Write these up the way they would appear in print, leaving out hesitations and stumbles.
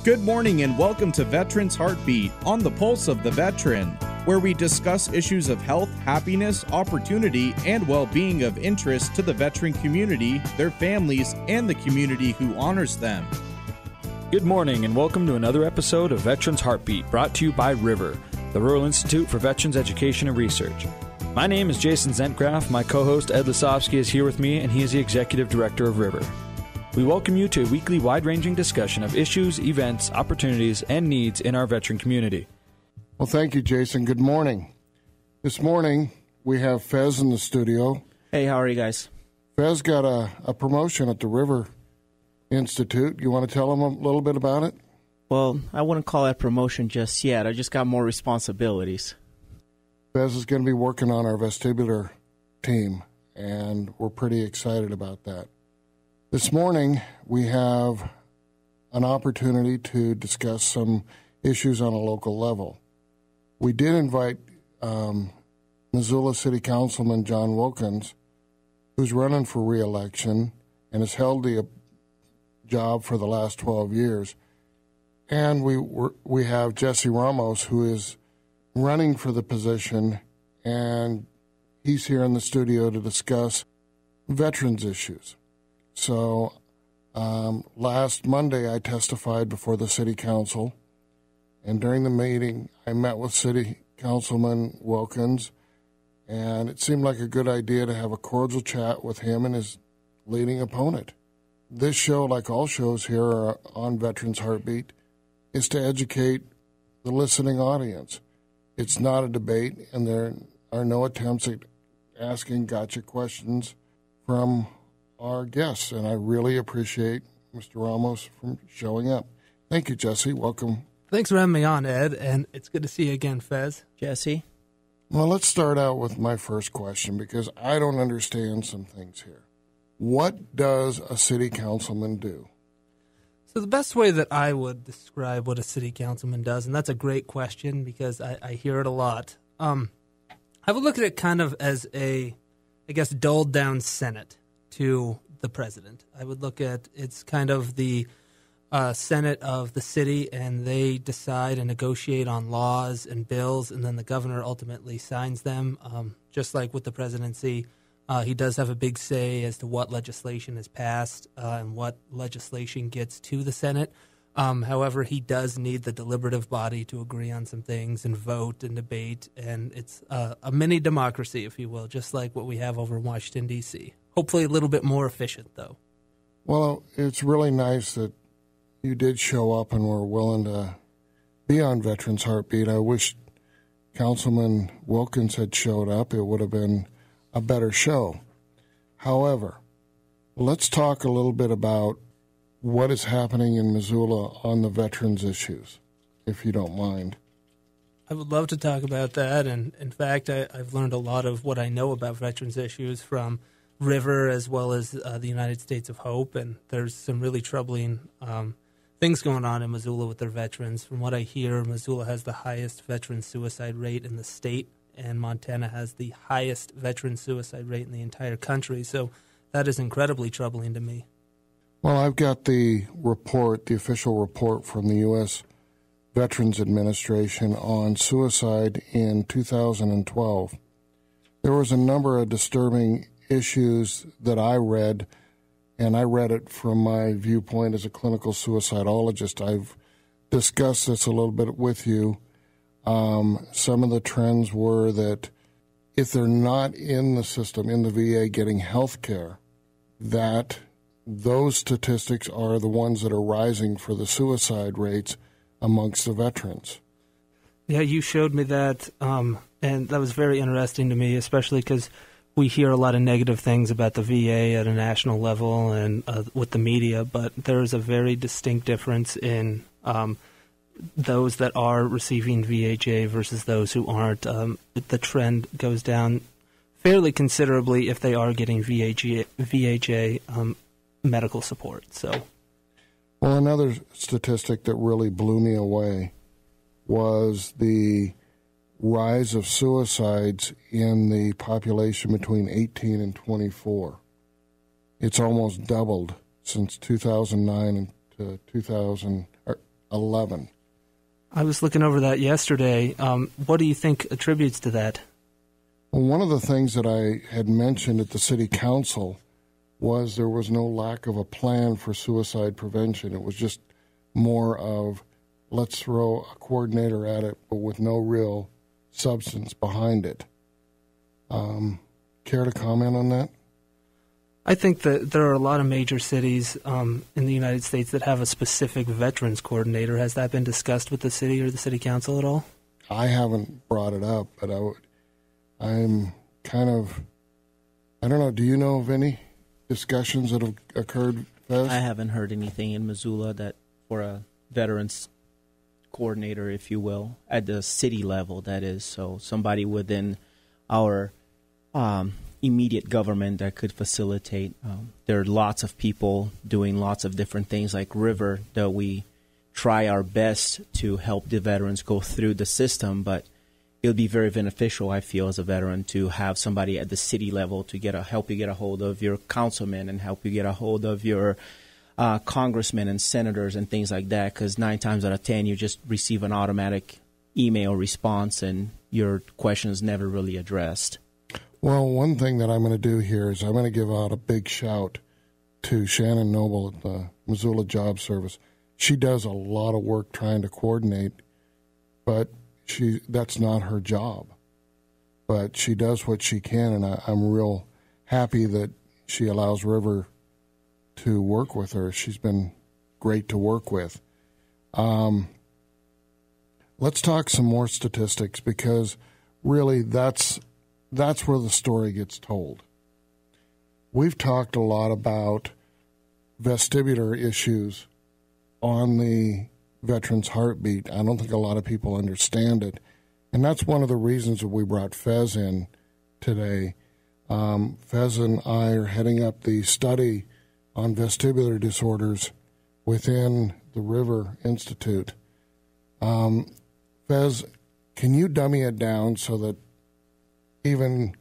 Good morning and welcome to Veterans Heartbeat on the Pulse of the Veteran, where we discuss issues of health, happiness, opportunity, and well-being of interest to the veteran community, their families, and the community who honors them. Good morning and welcome to another episode of Veterans Heartbeat, brought to you by River, the Rural Institute for Veterans Education and Research. My name is Jason Zentgraf. My co-host Ed Lisowski is here with me, and he is the Executive Director of River. We welcome you to a weekly wide-ranging discussion of issues, events, opportunities, and needs in our veteran community. Well, thank you, Jason. Good morning. This morning, we have Fez in the studio. Hey, how are you guys? Fez got a promotion at the River Institute. You want to tell him a little bit about it? Well, I wouldn't call that promotion just yet. I just got more responsibilities. Fez is going to be working on our vestibular team, and we're pretty excited about that. This morning, we have an opportunity to discuss some issues on a local level. We did invite Missoula City Councilman John Wilkins, who's running for re-election and has held the job for the last 12 years. And we have Jesse Ramos, who is running for the position, and he's here in the studio to discuss veterans issues. So last Monday I testified before the City Council, and during the meeting I met with City Councilman Wilkins, and it seemed like a good idea to have a cordial chat with him and his leading opponent. This show, like all shows here on Veterans Heartbeat, is to educate the listening audience. It's not a debate, and there are no attempts at asking gotcha questions from our guests, and I really appreciate Mr. Ramos from showing up. Thank you, Jesse. Welcome. Thanks for having me on, Ed, and it's good to see you again, Fez. Jesse? Well, let's start out with my first question, because I don't understand some things here. What does a city councilman do? So the best way that I would describe what a city councilman does, and that's a great question because I hear it a lot, I would look at it kind of as a, dulled down Senate to the president. I would look at it's kind of the Senate of the city, and they decide and negotiate on laws and bills, and then the governor ultimately signs them. Just like with the presidency, he does have a big say as to what legislation is passed and what legislation gets to the Senate. However, he does need the deliberative body to agree on some things and vote and debate, and it's a mini democracy, if you will, just like what we have over in Washington, D.C. Hopefully a little bit more efficient, though. Well, it's really nice that you did show up and were willing to be on Veterans Heartbeat. I wish Councilman Wilkins had showed up. It would have been a better show. However, let's talk a little bit about what is happening in Missoula on the veterans issues, if you don't mind. I would love to talk about that, and in fact, I've learned a lot of what I know about veterans issues from River as well as the United States of Hope, and there's some really troubling things going on in Missoula with their veterans. From what I hear, Missoula has the highest veteran suicide rate in the state, and Montana has the highest veteran suicide rate in the entire country, so that is incredibly troubling to me. Well, I've got the report, the official report from the U.S. Veterans Administration on suicide in 2012. There was a number of disturbing issues that I read, and I read it from my viewpoint as a clinical suicidologist. I've discussed this a little bit with you. Some of the trends were that if they're not in the system, in the VA getting health care, that those statistics are the ones that are rising for the suicide rates amongst the veterans. Yeah, you showed me that, and that was very interesting to me, especially because we hear a lot of negative things about the VA at a national level and with the media, but there is a very distinct difference in those that are receiving VHA versus those who aren't. The trend goes down fairly considerably if they are getting VHA medical support. Well, another statistic that really blew me away was the rise of suicides in the population between 18 and 24. It's almost doubled since 2009 to 11. I was looking over that yesterday. What do you think attributes to that? Well, one of the things that I had mentioned at the city council was there was no lack of a plan for suicide prevention. It was just more of let's throw a coordinator at it, but with no real substance behind it. Care to comment on that? I think that there are a lot of major cities in the United States that have a specific veterans coordinator. Has that been discussed with the city or the city council at all? I haven't brought it up, but I'm kind of, I don't know, do you know of any discussions that have occurred, Fez? I haven't heard anything in Missoula that for a veterans coordinator, if you will, at the city level, that is. So somebody within our immediate government that could facilitate. There are lots of people doing lots of different things like River that we try our best to help the veterans go through the system, but it would be very beneficial, I feel, as a veteran to have somebody at the city level to help you get a hold of your councilman and help you get a hold of your congressmen and senators and things like that, because 9 times out of 10 you just receive an automatic email response and your question is never really addressed. Well, one thing that I'm going to do here is I'm going to give out a big shout to Shannon Noble at the Missoula Job Service. She does a lot of work trying to coordinate, but that's not her job. But she does what she can, and I'm real happy that she allows River to work with her. She's been great to work with. Let's talk some more statistics, because really that's where the story gets told. We've talked a lot about vestibular issues on the Veterans Heartbeat. I don't think a lot of people understand it, and that's one of the reasons that we brought Fez in today. Fez and I are heading up the study on vestibular disorders within the River Institute. Fez, can you dummy it down so that even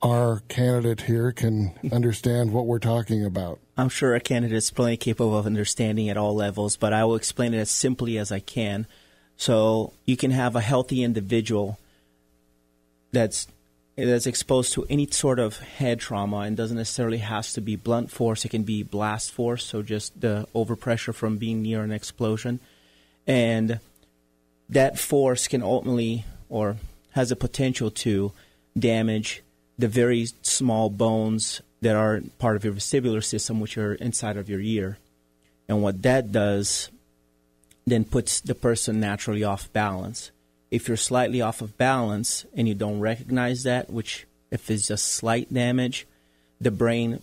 our candidate here can understand what we're talking about? I'm sure a candidate is plenty capable of understanding at all levels, but I will explain it as simply as I can. So you can have a healthy individual that's exposed to any sort of head trauma, and doesn't necessarily have to be blunt force. It can be blast force, so just the overpressure from being near an explosion. And that force can ultimately, or has a potential to, damage the very small bones that are part of your vestibular system, which are inside of your ear. And what that does then puts the person naturally off balance. If you're slightly off of balance and you don't recognize that, which if it's just slight damage, the brain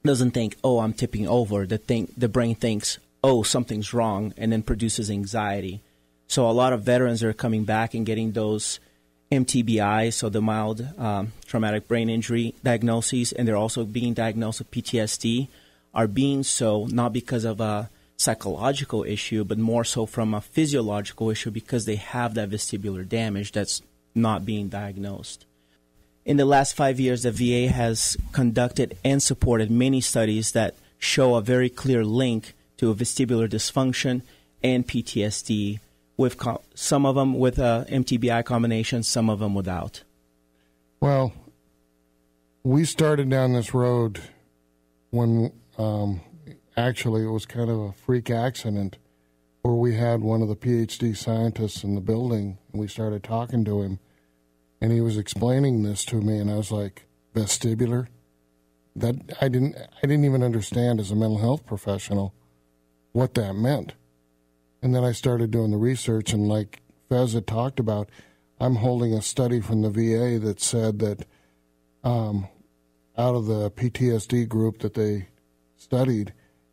doesn't think, oh, I'm tipping over. The brain thinks, oh, something's wrong, and then produces anxiety. So a lot of veterans are coming back and getting those MTBI, so the mild traumatic brain injury diagnoses, and they're also being diagnosed with PTSD, are being so not because of a psychological issue, but more so from a physiological issue, because they have that vestibular damage that's not being diagnosed. In the last 5 years, the VA has conducted and supported many studies that show a very clear link to a vestibular dysfunction and PTSD, with some of them with MTBI combination, some of them without. Well, we started down this road when actually it was kind of a freak accident where we had one of the PhD scientists in the building, and we started talking to him, and he was explaining this to me, and I was like, vestibular? That I didn't even understand as a mental health professional what that meant. And then I started doing the research, and like Fez had talked about, I'm holding a study from the VA that said that out of the PTSD group that they studied,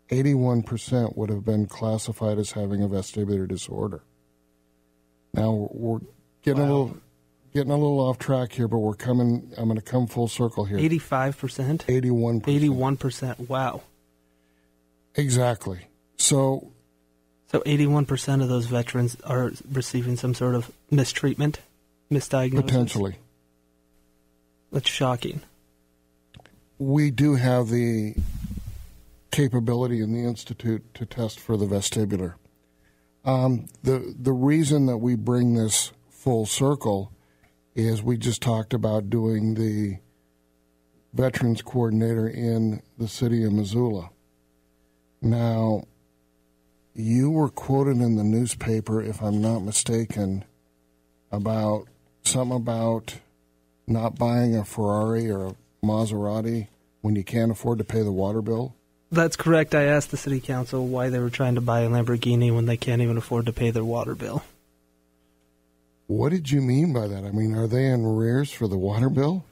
81% would have been classified as having a vestibular disorder. Now we're getting a little off track here, but I'm going to come full circle here. 85%? 81%. 81%. Wow. Exactly. So 81% of those veterans are receiving some sort of mistreatment, misdiagnosis? Potentially. That's shocking. We do have the capability in the Institute to test for the vestibular. The reason that we bring this full circle is we just talked about doing the Veterans Coordinator in the city of Missoula. Now, you were quoted in the newspaper, if I'm not mistaken, about something about not buying a Ferrari or a Maserati when you can't afford to pay the water bill? That's correct. I asked the city council why they were trying to buy a Lamborghini when they can't even afford to pay their water bill. What did you mean by that? I mean, are they in arrears for the water bill?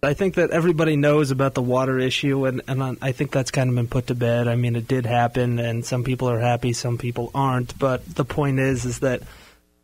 I think that everybody knows about the water issue, and I think that's kind of been put to bed. I mean, it did happen, and some people are happy, some people aren't. But the point is that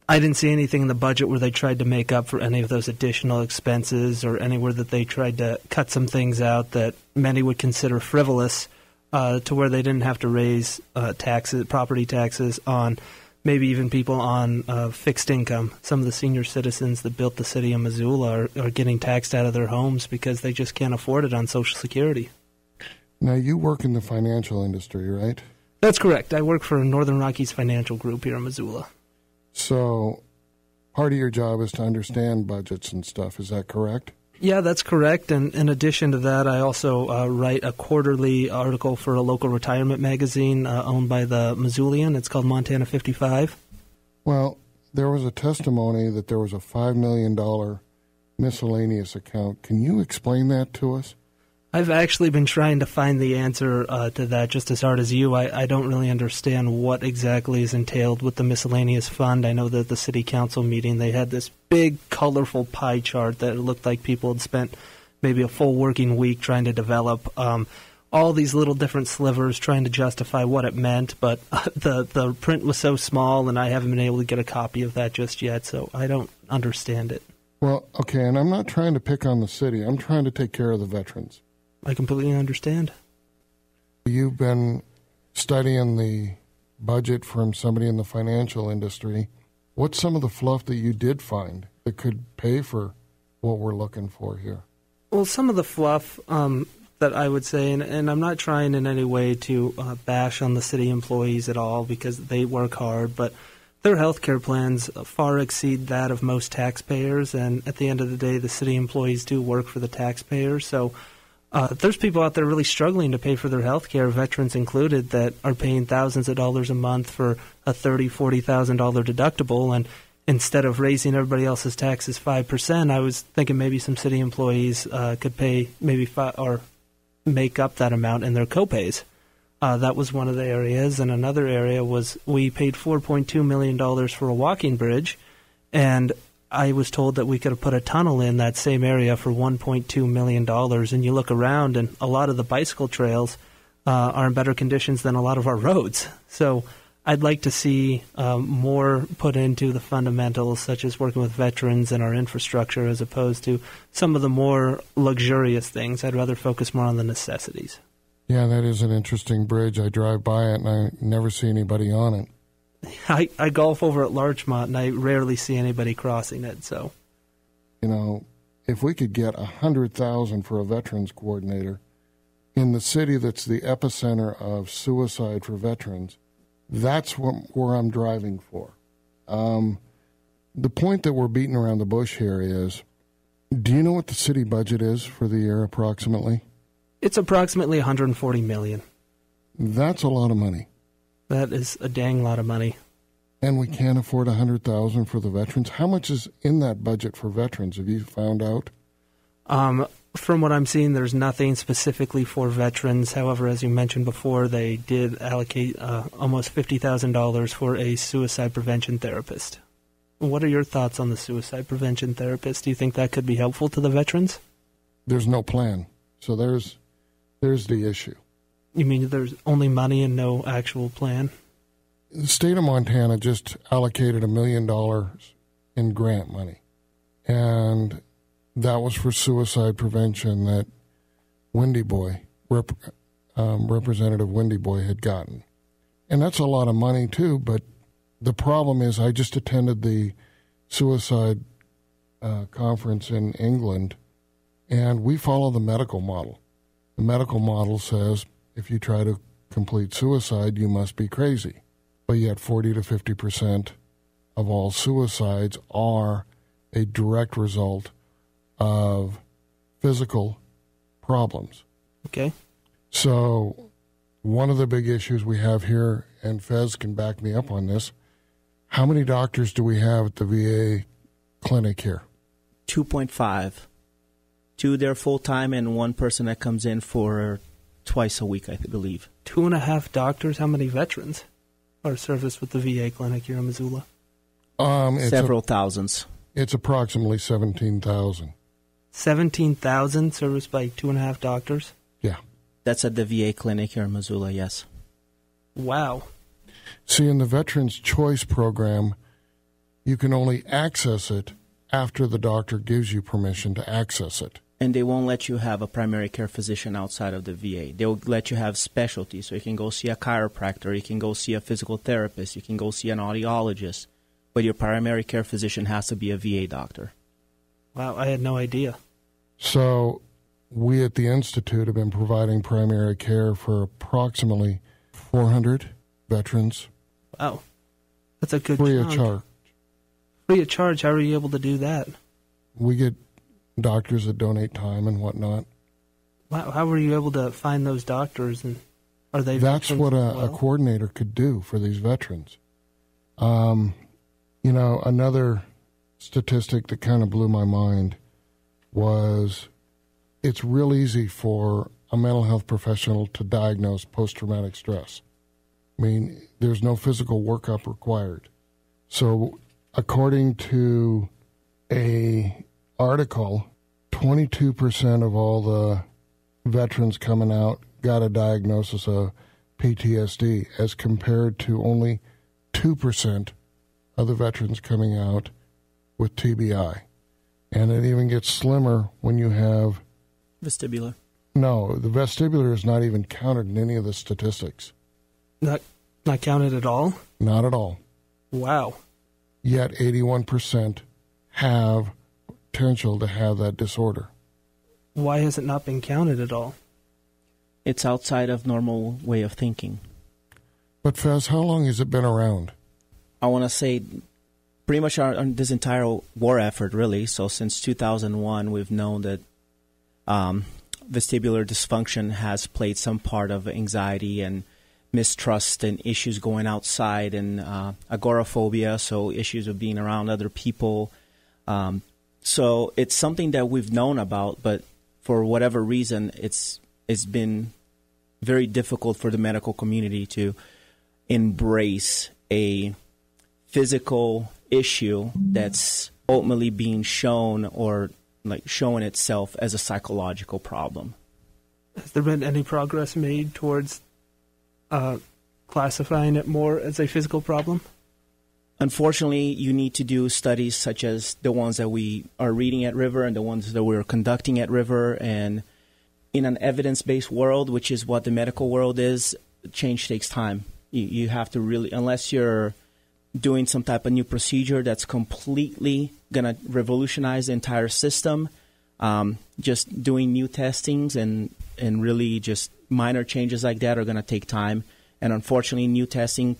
I didn't see anything in the budget where they tried to make up for any of those additional expenses or anywhere that they tried to cut some things out that many would consider frivolous, to where they didn't have to raise taxes, property taxes on maybe even people on fixed income. Some of the senior citizens that built the city of Missoula are getting taxed out of their homes because they just can't afford it on Social Security. Now, you work in the financial industry, right? That's correct. I work for Northern Rockies Financial Group here in Missoula. So part of your job is to understand budgets and stuff. Is that correct? Yeah, that's correct. And in addition to that, I also write a quarterly article for a local retirement magazine owned by the Missoulian. It's called Montana 55. Well, there was a testimony that there was a $5 million miscellaneous account. Can you explain that to us? I've actually been trying to find the answer to that just as hard as you. I don't really understand what exactly is entailed with the miscellaneous fund. I know that at the city council meeting they had this big, colorful pie chart that it looked like people had spent maybe a full working week trying to develop. All these little different slivers trying to justify what it meant, but the print was so small and I haven't been able to get a copy of that just yet, so I don't understand it. Well, okay, and I'm not trying to pick on the city. I'm trying to take care of the veterans. I completely understand. You've been studying the budget from somebody in the financial industry. What's some of the fluff that you did find that could pay for what we're looking for here? Well, some of the fluff that I would say, and I'm not trying in any way to bash on the city employees at all because they work hard, but their health care plans far exceed that of most taxpayers, and at the end of the day, the city employees do work for the taxpayers, so there's people out there really struggling to pay for their health care, veterans included, that are paying thousands of dollars a month for a $30,000, $40,000 deductible. And instead of raising everybody else's taxes 5%, I was thinking maybe some city employees could pay maybe or make up that amount in their copays. That was one of the areas. And another area was we paid $4.2 million for a walking bridge, and I was told that we could have put a tunnel in that same area for $1.2 million. And you look around, and a lot of the bicycle trails are in better conditions than a lot of our roads. So I'd like to see more put into the fundamentals, such as working with veterans and our infrastructure, as opposed to some of the more luxurious things. I'd rather focus more on the necessities. Yeah, that is an interesting bridge. I drive by it, and I never see anybody on it. I golf over at Larchmont, and I rarely see anybody crossing it. So, you know, if we could get $100,000 for a veterans coordinator in the city that's the epicenter of suicide for veterans, that's where I'm driving for. The point that we're beating around the bush here is, do you know what the city budget is for the year approximately? It's approximately $140 million. That's a lot of money. That is a dang lot of money. And we can't afford $100,000 for the veterans. How much is in that budget for veterans? Have you found out? From what I'm seeing, there's nothing specifically for veterans. However, as you mentioned before, they did allocate almost $50,000 for a suicide prevention therapist. What are your thoughts on the suicide prevention therapist? Do you think that could be helpful to the veterans? There's no plan. So there's the issue. You mean there's only money and no actual plan? The state of Montana just allocated $1 million in grant money, and that was for suicide prevention that Windy Boy, Representative Windy Boy, had gotten. And that's a lot of money, too, but the problem is I just attended the suicide conference in England, and we follow the medical model. The medical model says if you try to complete suicide, you must be crazy. but yet 40 to 50% of all suicides are a direct result of physical problems. Okay. So one of the big issues we have here, and Fez can back me up on this, how many doctors do we have at the VA clinic here? 2.5. 2 there full-time and 1 person that comes in for twice a week, I believe. 2.5 doctors? How many veterans are serviced with the VA clinic here in Missoula? Several thousands. It's approximately 17,000. 17,000 serviced by 2.5 doctors? Yeah. That's at the VA clinic here in Missoula, yes. Wow. See, in the Veterans Choice Program, you can only access it after the doctor gives you permission to access it. And they won't let you have a primary care physician outside of the VA. They'll let you have specialty, so you can go see a chiropractor, you can go see a physical therapist, you can go see an audiologist, but your primary care physician has to be a VA doctor. Wow, I had no idea. So we at the Institute have been providing primary care for approximately 400 veterans. Wow, that's a good free chunk. of charge. Free of charge, how are you able to do that? We get doctors that donate time and whatnot. Wow, how were you able to find those doctors? And are they? That's what a coordinator could do for these veterans. You know, another statistic that kind of blew my mind was it's real easy for a mental health professional to diagnose post-traumatic stress. I mean, there's no physical workup required. So according to a article, 22% of all the veterans coming out got a diagnosis of PTSD, as compared to only 2% of the veterans coming out with TBI. And it even gets slimmer when you have... Vestibular. No, the vestibular is not even counted in any of the statistics. Not counted at all? Not at all. Wow. Yet 81% have potential to have that disorder. Why has it not been counted at all? It's outside of normal way of thinking. But Fez, how long has it been around? I want to say pretty much this entire war effort, really. So since 2001, we've known that vestibular dysfunction has played some part of anxiety and mistrust and issues going outside, and agoraphobia, so issues of being around other people. So it's something that we've known about, but for whatever reason, it's been very difficult for the medical community to embrace a physical issue that's ultimately being shown or like showing itself as a psychological problem. Has there been any progress made towards classifying it more as a physical problem? Unfortunately, you need to do studies such as the ones that we are reading at River and the ones that we're conducting at River. And in an evidence-based world, which is what the medical world is, change takes time. You have to really, unless you're doing some type of new procedure that's completely going to revolutionize the entire system, just doing new testings and really just minor changes like that are going to take time. And unfortunately, new testing,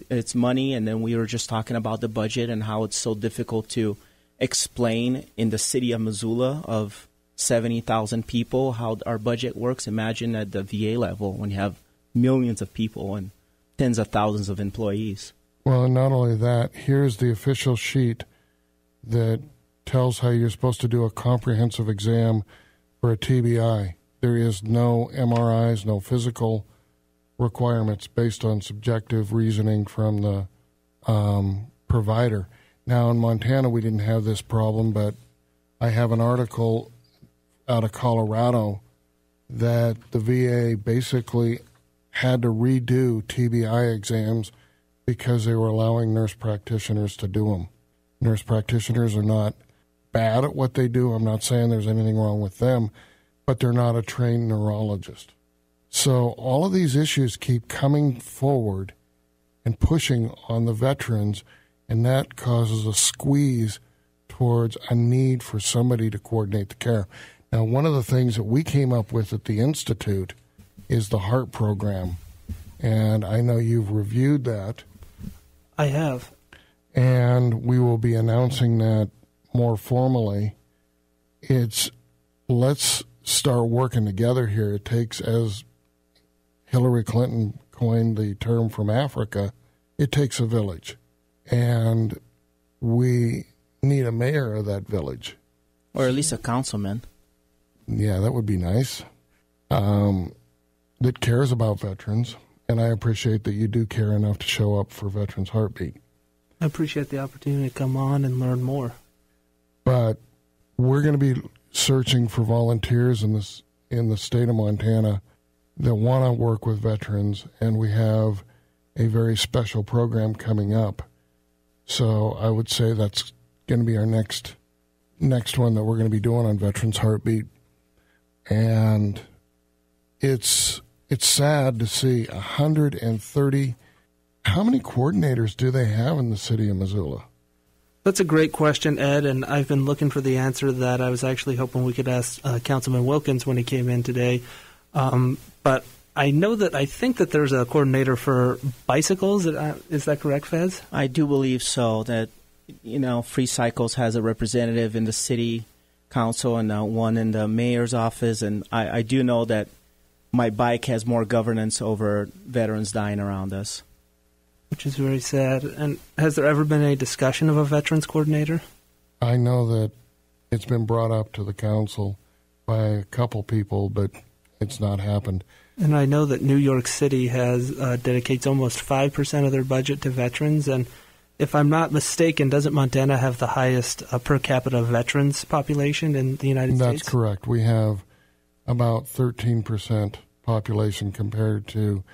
it's money. And then we were just talking about the budget and how it's so difficult to explain in the city of Missoula of 70,000 people how our budget works. Imagine at the VA level when you have millions of people and tens of thousands of employees. Well, and not only that, here's the official sheet that tells how you're supposed to do a comprehensive exam for a TBI. There is no MRIs, no physical requirements based on subjective reasoning from the provider. Now, in Montana, we didn't have this problem, but I have an article out of Colorado that the VA basically had to redo TBI exams because they were allowing nurse practitioners to do them. Nurse practitioners are not bad at what they do. I'm not saying there's anything wrong with them, but they're not a trained neurologist. So all of these issues keep coming forward and pushing on the veterans, and that causes a squeeze towards a need for somebody to coordinate the care. Now, one of the things that we came up with at the Institute is the HEART program, and I know you've reviewed that. I have. And we will be announcing that more formally. Let's start working together here. It takes, as Hillary Clinton coined the term from Africa, it takes a village. And we need a mayor of that village. Or at least a councilman. Yeah, that would be nice. That cares about veterans. And I appreciate that you do care enough to show up for Veterans Heartbeat. I appreciate the opportunity to come on and learn more. But we're going to be searching for volunteers in the state of Montana that want to work with veterans, and we have a very special program coming up. So I would say that's going to be our next one that we're going to be doing on Veterans Heartbeat. And it's sad to see 130. How many coordinators do they have in the city of Missoula? That's a great question, Ed, and I've been looking for the answer to that. I was actually hoping we could ask Councilman Wilkins when he came in today. But I think that there's a coordinator for bicycles. Is that correct, Fez? I do believe so, that, Free Cycles has a representative in the city council and one in the mayor's office. And I do know that my bike has more governance over veterans dying around us. Which is very sad. And has there ever been any discussion of a veterans coordinator? I know that it's been brought up to the council by a couple people, but it's not happened. And I know that New York City dedicates almost 5% of their budget to veterans. And if I'm not mistaken, doesn't Montana have the highest per capita veterans population in the United States? That's correct. We have about 13% population compared to,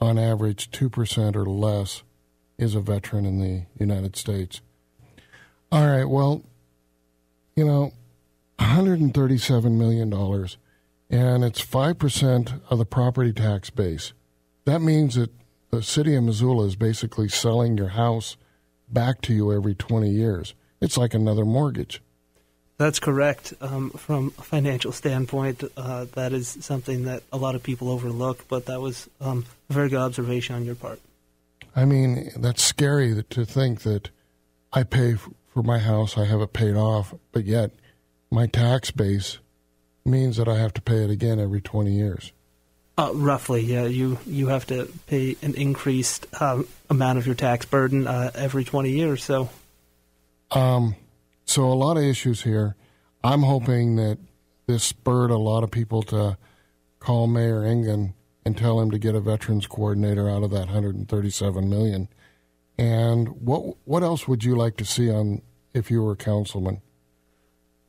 on average, 2% or less is a veteran in the United States. All right, well, $137 million, and it's 5% of the property tax base. That means that the city of Missoula is basically selling your house back to you every 20 years. It's like another mortgage. That's correct. From a financial standpoint, that is something that a lot of people overlook, but that was a very good observation on your part. I mean, that's scary to think that I pay for my house, I have it paid off, but yet my tax base means that I have to pay it again every 20 years. Roughly, yeah. You have to pay an increased amount of your tax burden every 20 years. So a lot of issues here. I'm hoping that this spurred a lot of people to call Mayor Engen and tell him to get a veterans coordinator out of that $137 million. And what else would you like to see on if you were a councilman?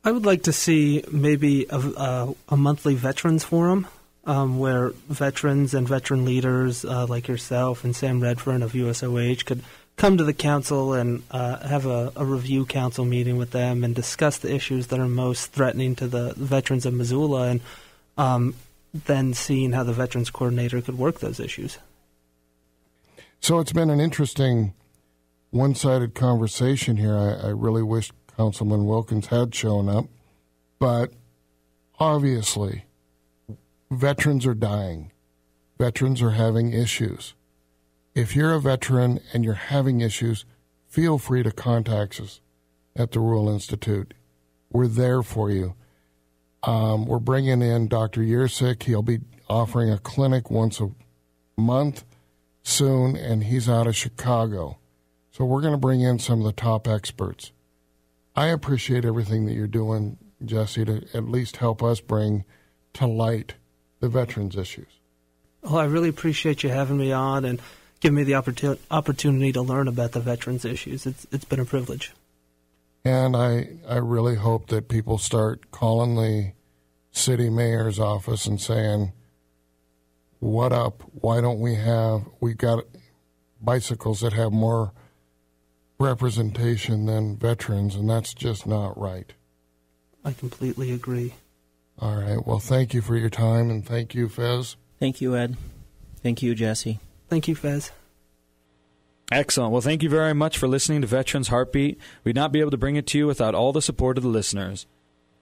I would like to see maybe a monthly veterans forum where veterans and veteran leaders like yourself and Sam Redfern of USOH could come to the council and have a review council meeting with them and discuss the issues that are most threatening to the veterans of Missoula, and then seeing how the veterans coordinator could work those issues. So it's been an interesting one-sided conversation here. I really wish Councilman Wilkins had shown up, but obviously veterans are dying. Veterans are having issues. If you're a veteran and you're having issues, feel free to contact us at the Rural Institute. We're there for you. We're bringing in Dr. Yearsick. He'll be offering a clinic once a month soon, and he's out of Chicago. So we're going to bring in some of the top experts. I appreciate everything that you're doing, Jesse, to at least help us bring to light the veterans' issues. Well, I really appreciate you having me on and giving me the opportunity to learn about the veterans' issues. It's been a privilege. And I really hope that people start calling the city mayor's office and saying, what up? Why don't we've got bicycles that have more representation than veterans, and that's just not right. I completely agree. All right. Well, thank you for your time, and thank you, Fez. Thank you, Ed. Thank you, Jesse. Thank you, Fez. Excellent. Well, thank you very much for listening to Veterans Heartbeat. We'd not be able to bring it to you without all the support of the listeners.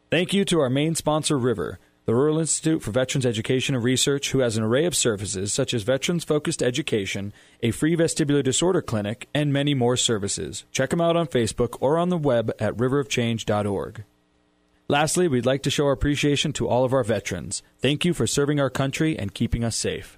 Thank you to our main sponsor, River. the Rural Institute for Veterans Education and Research, who has an array of services such as veterans-focused education, a free vestibular disorder clinic, and many more services. Check them out on Facebook or on the web at riverofchange.org. Lastly, we'd like to show our appreciation to all of our veterans. Thank you for serving our country and keeping us safe.